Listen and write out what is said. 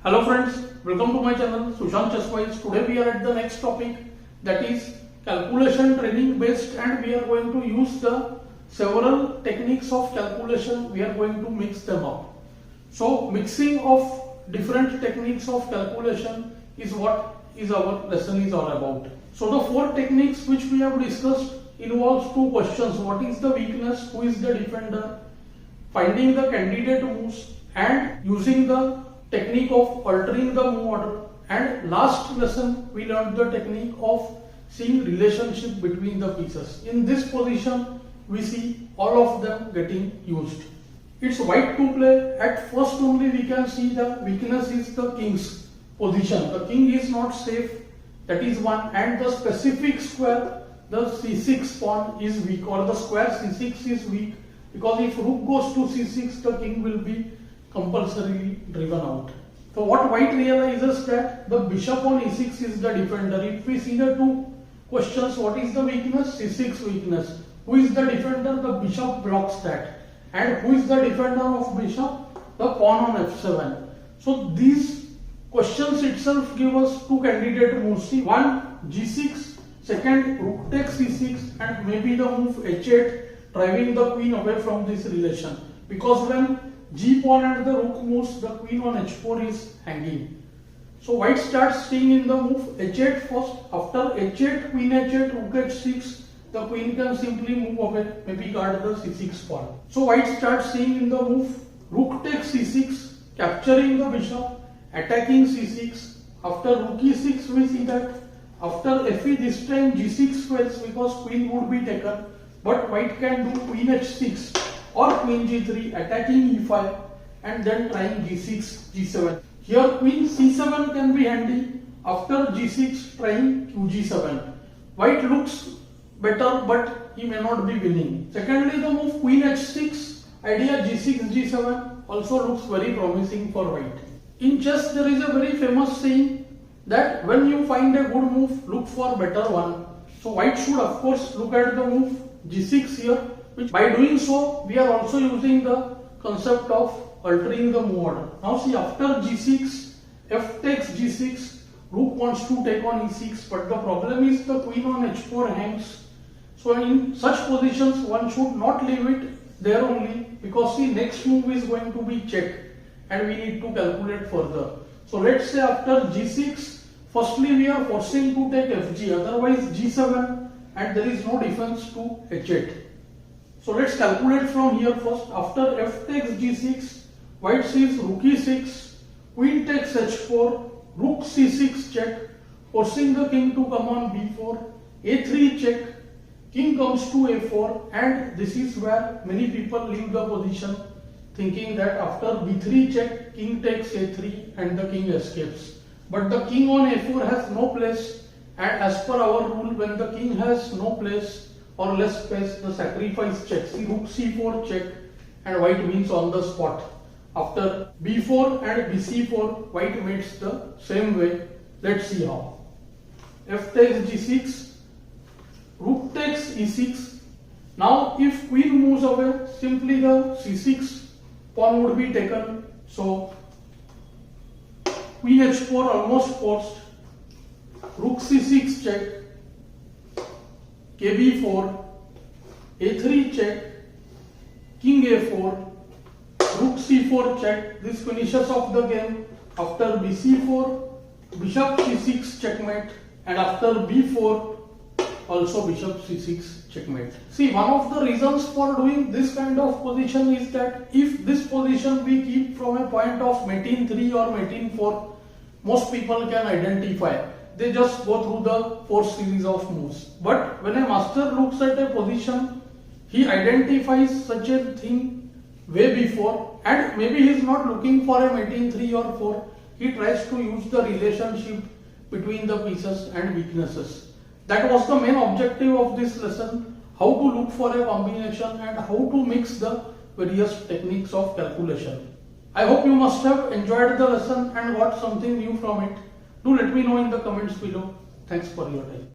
Hello friends, welcome to my channel Sushant. Today we are at the next topic, that is calculation training based, and we are going to use the several techniques of calculation. We are going to mix them up. So mixing of different techniques of calculation is what is our lesson is all about. So the four techniques which we have discussed involves two questions: what is the weakness, who is the defender, finding the candidate moves, and using the technique of altering the move order. And last lesson we learned the technique of seeing relationship between the pieces. In this position we see all of them getting used. It's white to play. At first only we can see the weakness is the king's position. The king is not safe, that is one, and the specific square, the c6 pawn is weak, or the square c6 is weak, because if rook goes to c6 the king will be compulsorily driven out. So what white realizes that the bishop on e6 is the defender. If we see the two questions, what is the weakness? c6 weakness. Who is the defender? The bishop blocks that. And who is the defender of bishop? The pawn on f7. So these questions itself give us two candidate moves. See, one g6, second rook takes c6, and maybe the move h8, driving the queen away from this relation. Because when g pawn and the rook moves, the queen on h4 is hanging. So white starts staying in the move h8 first. After h8, queen h8, rook h6, the queen can simply move away, maybe guard the c6 pawn. So white starts staying in the move rook takes c6, capturing the bishop, attacking c6. After rook e6, we see that after fe, this time g6 fails because queen would be taken, but white can do queen h6 or queen g3, attacking e5, and then trying g6, g7. Here queen c7 can be handy. After g6, trying qg7. White looks better, but he may not be winning. Secondly, the move queen h6, idea g6, g7 also looks very promising for white. In chess, there is a very famous saying that when you find a good move, look for better one. So white should of course look at the move g6 here, which by doing so we are also using the concept of altering the move order. Now see, after g6, f takes g6, rook wants to take on e6, but the problem is the queen on h4 hangs. So in such positions one should not leave it there only, because see, next move is going to be check and we need to calculate further. So let's say after g6, firstly we are forcing to take fg, otherwise g7, and there is no defense to h8. So let's calculate from here first. After f takes g6, white sees rook e6, queen takes h4, rook c6 check, forcing the king to come on b4, a3 check, king comes to a4, and this is where many people leave the position thinking that after b3 check, king takes a3 and the king escapes. But the king on a4 has no place, and as per our rule, when the king has no place or less space, the sacrifice check. See, rook c4 check, and white wins on the spot. After b4 and bc4, white mates the same way. Let's see how. F takes g6, rook takes e6. Now if queen moves away, simply the c6 pawn would be taken. So queen h4 almost forced, rook c6 check, kb4, a3 check, king a4, rook c4 check. This finishes off the game. After bc4, bishop c6 checkmate, and after b4, also bishop c6 checkmate. See, one of the reasons for doing this kind of position is that if this position we keep from a point of mate in 3 or mate in 4, most people can identify. They just go through the 4 series of moves. But when a master looks at a position, he identifies such a thing way before, and maybe he is not looking for a mate in 3 or 4. He tries to use the relationship between the pieces and weaknesses. That was the main objective of this lesson: how to look for a combination and how to mix the various techniques of calculation. I hope you must have enjoyed the lesson and got something new from it. Do let me know in the comments below. Thanks for your time.